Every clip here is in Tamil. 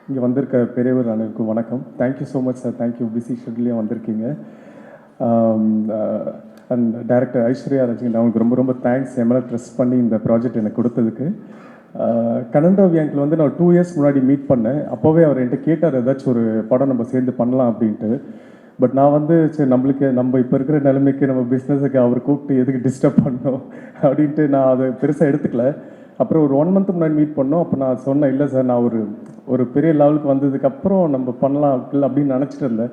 இங்கே வந்திருக்க பெரியவர் அனைவருக்கும் வணக்கம். Thank you so much sir. Thank you. Busy ஷெட்யூல்லையும் வந்திருக்கீங்க. அண்ட் டைரக்டர் ஐஸ்வர்யா ரஜினி, அவங்களுக்கு ரொம்ப ரொம்ப தேங்க்ஸ் என் மேலே ட்ரெஸ்ட் பண்ணி இந்த ப்ராஜெக்ட் எனக்கு கொடுத்ததுக்கு. கண்ணன் ரவி அங்கிள் வந்து நான் 2 இயர்ஸ் முன்னாடி மீட் பண்ணேன். அப்போவே அவர் என்கிட்ட கேட்டார் ஏதாச்சும் ஒரு படம் நம்ம சேர்ந்து பண்ணலாம் அப்படின்ட்டு. பட் நான் வந்து சரி நம்ம இப்போ இருக்கிற நிலைமைக்கு நம்ம பிஸ்னஸுக்கு அவர் கூப்பிட்டு எதுக்கு டிஸ்டர்ப் பண்ணோம் அப்படின்ட்டு நான் அதை பெருசாக எடுத்துக்கல. அப்புறம் ஒரு 1 மந்த் முன்னாடி மீட் பண்ணோம். அப்போ நான் சொன்னேன், இல்லை சார் நான் ஒரு பெரிய லெவலுக்கு வந்ததுக்கப்புறம் நம்ம பண்ணலாம் இல்லை அப்படின்னு நினச்சிட்டு இருந்தேன்.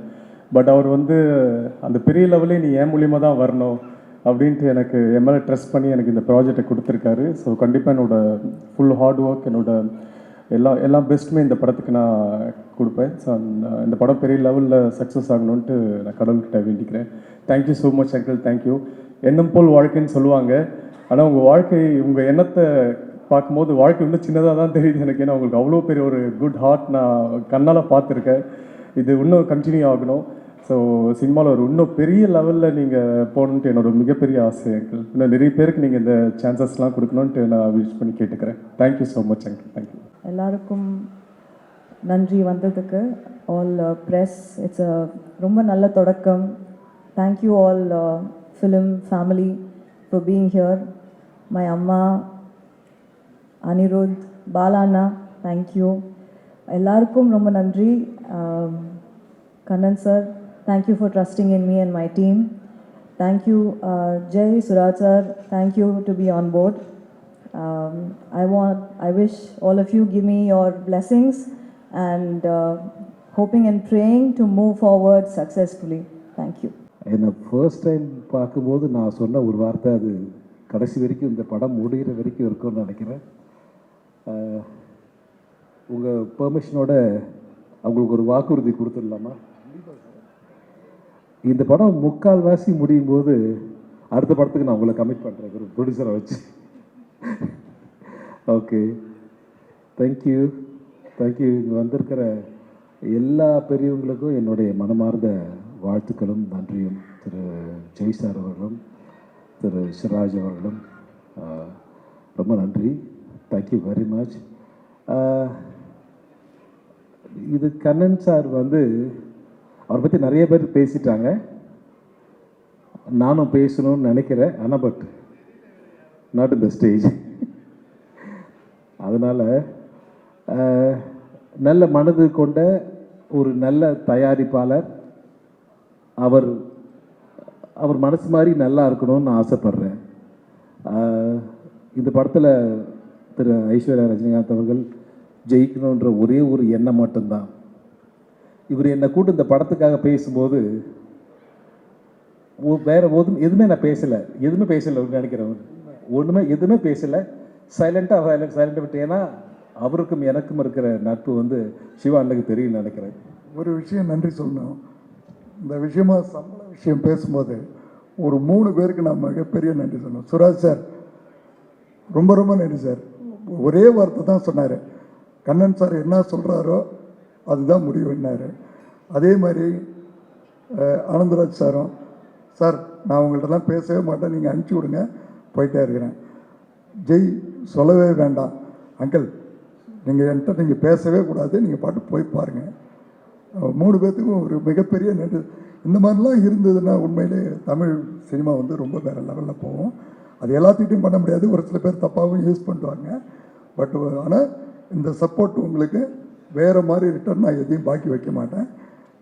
பட் அவர் வந்து அந்த பெரிய லெவலே நீ என் மூலியமாக தான் வரணும் அப்படின்ட்டு எனக்கு என் மேலே ட்ரஸ்ட் பண்ணி எனக்கு இந்த ப்ராஜெக்டை கொடுத்துருக்காரு. ஸோ கண்டிப்பாக என்னோடய ஃபுல் ஹார்ட் ஒர்க், எல்லாம் பெஸ்ட்டுமே இந்த படத்துக்கு நான் கொடுப்பேன். ஸோ இந்த படம் பெரிய லெவலில் சக்ஸஸ் ஆகணுன்ட்டு நான் கடவுள்கிட்ட வேண்டிக்கிறேன். Thank you so much uncle. Thank you. எண்ணம் போல் வாழ்க்கைன்னு சொல்லுவாங்க. ஆனால் உங்கள் வாழ்க்கை, உங்கள் எண்ணத்தை பார்க்கும்போது வாழ்க்கை இன்னும் சின்னதாக தான் தெரியுது எனக்கு. ஏன்னா உங்களுக்கு அவ்வளோ பெரிய ஒரு குட் ஹார்ட் நான் கண்ணால் பார்த்துருக்கேன். இது இன்னும் கண்டினியூ ஆகணும். ஸோ சினிமாவில் இன்னும் பெரிய லெவலில் நீங்கள் போகணுன்ட்டு என்னோட மிகப்பெரிய ஆசை அங்கிள். இன்னும் நிறைய பேருக்கு நீங்கள் இந்த சான்சஸ்லாம் கொடுக்கணுன்ட்டு நான் விஷ் பண்ணி கேட்டுக்கிறேன். Thank you so much uncle. Thank you. எல்லாருக்கும் நன்றி வந்ததுக்கு. ஆல் ப்ரெஸ், இட்ஸ் ரொம்ப நல்ல தொடக்கம். Thank you all film family for being here. My amma, Anirudh, பாலாண்ணா, தேங்க்யூ. எல்லாருக்கும் ரொம்ப நன்றி. Kannan sir, thank you for trusting in me and my team. Thank you Jai, Suraj sir, thank you to be on board. I wish all of you give me your blessings and hoping and praying to move forward successfully. Thank you. என்னை ஃபர்ஸ்ட் டைம் பார்க்கும்போது நான் சொன்ன ஒரு வார்த்தை, அது கடைசி வரைக்கும் இந்த படம் முடிகிற வரைக்கும் இருக்கும்னு நினைக்கிறேன். உங்கள் பெர்மிஷனோட அவங்களுக்கு ஒரு வாக்குறுதி கொடுத்துடலாமா? இந்த படம் முக்கால்வாசி முடியும் போது அடுத்த படத்துக்கு நான் உங்களை கமிட் பண்ணுறேன், ஒரு ப்ரொடியூசரை வச்சு. Okay, thank you. இங்கே வந்திருக்கிற எல்லா பெரியவங்களுக்கும் என்னுடைய மனமார்ந்த வாழ்த்துக்களும் நன்றியும். திரு ஜெய் சார் அவர்களும் திரு சிராஜ் அவர்களும் ரொம்ப நன்றி. Thank you very much. இது கண்ணன் சார் வந்து அவரை பற்றி நிறைய பேர் பேசிட்டாங்க, நானும் பேசணும்னு நினைக்கிறேன். ஆனால் but not in the stage. அதனால் நல்ல மனது கொண்ட ஒரு நல்ல தயாரிப்பாளர், அவர் மனசு மாதிரி நல்லா இருக்கணும்னு நான் ஆசைப்பட்றேன். இந்த படத்தில் திரு ஐஸ்வர்யா ரஜினிகாந்த் அவர்கள் ஜெயிக்கணுன்ற ஒரே ஒரு எண்ணம் மட்டும்தான். இவர் என்னை கூட்டு இந்த படத்துக்காக பேசும்போது வேறு எதுவுமே நான் பேசலை, நினைக்கிறேன். எதுவுமே பேசலை, சைலண்ட்டாக விட்டு. ஏன்னா அவருக்கும் எனக்கும் இருக்கிற நட்பு வந்து சிவா அண்ணனுக்கு தெரியும் நினைக்கிறேன். ஒரு விஷயம் நன்றி சொல்லணும். இந்த விஷயமா சம்பள விஷயம் பேசும்போது ஒரு 3 பேருக்கு நான் மிகப்பெரிய நன்றி சொல்லணும். சுராஜ் சார் ரொம்ப ரொம்ப நன்றி சார். ஒரே வார்த்தை தான் சொன்னார், கண்ணன் சார் என்ன சொல்கிறாரோ அதுதான் முடிவுன்னாரு. அதே மாதிரி ஆனந்தராஜ் சாரும், சார் நான் உங்கள்கிட்டலாம் பேசவே மாட்டேன், நீங்கள் அனுப்பிச்சி விடுங்க, போயிட்டே இருக்கிறேன். ஜெய் சொல்லவே வேண்டாம் அங்கிள், நீங்கள் பேசவே கூடாது, நீங்கள் பாட்டு போய் பாருங்கள். 3 பேர்த்துக்கும் ஒரு மிகப்பெரிய நன்றி. இந்த மாதிரிலாம் இருந்ததுன்னா உண்மையிலே தமிழ் சினிமா வந்து ரொம்ப வேறு லெவலில் போகும். அது எல்லாத்துக்கிட்டையும் பண்ண முடியாது, ஒரு சில பேர் தப்பாகவும் யூஸ் பண்ணுவாங்க. பட் ஆனால் இந்த சப்போர்ட் உங்களுக்கு வேறு மாதிரி ரிட்டர்ன் நான் எதையும் பாக்கி வைக்க மாட்டேன்.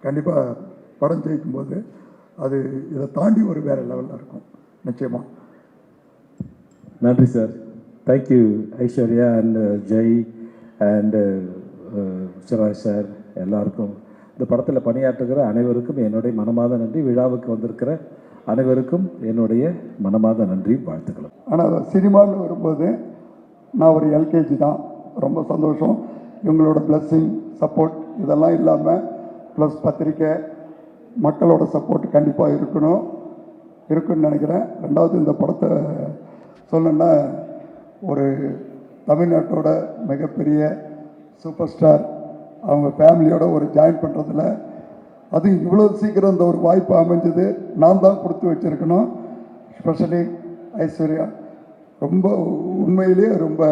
கண்டிப்பாக படம் ஜெயிக்கும்போது அது இதை தாண்டி ஒரு வேறு லெவலில் இருக்கும் நிச்சயமாக. நன்றி sir. Thank you Aishwarya and Jai and Siraj sir, எல்லாருக்கும் இந்த படத்தில் பணியாற்றுகிற அனைவருக்கும் என்னுடைய மனமாத நன்றி. விழாவுக்கு வந்திருக்கிற அனைவருக்கும் என்னுடைய மனமாத நன்றி, வாழ்த்துக்களும். ஆனால் சினிமாவில் வரும்போது நான் ஒரு எல்கேஜி தான். ரொம்ப சந்தோஷம். இவங்களோட பிளஸ்ஸிங் சப்போர்ட் இதெல்லாம் இல்லாமல் ப்ளஸ் பத்திரிக்கை மக்களோட சப்போர்ட் கண்டிப்பாக இருக்குன்னு நினைக்கிறேன். ரெண்டாவது இந்த படத்தை சொல்லணுன்னா, ஒரு தமிழ்நாட்டோட மிகப்பெரிய சூப்பர் ஸ்டார் அவங்க ஃபேமிலியோட ஒரு ஜாயின் பண்ணுறதுல அது இவ்வளோ சீக்கிரம் இந்த ஒரு வாய்ப்பு அமைஞ்சது நான் தான் கொடுத்து வச்சுருக்கணும். ஸ்பெஷலி ஐஸ்வர்யா ரொம்ப உண்மையிலேயே ரொம்ப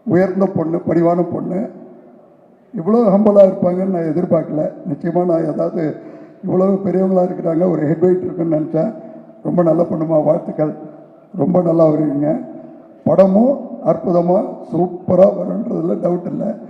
உயர்ந்த பொண்ணு, படிவான பொண்ணு. இவ்வளோ ஹம்பலாக இருப்பாங்கன்னு நான் எதிர்பார்க்கல. நிச்சயமாக நான் ஏதாவது இவ்வளோ பெரியவங்களாக இருக்கிறாங்க, ஒரு ஹெட் வெயிட் இருக்குன்னு நினச்சேன். ரொம்ப நல்ல பொண்ணுமா, வாழ்த்துக்கள். ரொம்ப நல்லா வருவீங்க. படமும் அற்புதமாக சூப்பராக வருன்றதில் டவுட் இல்லை.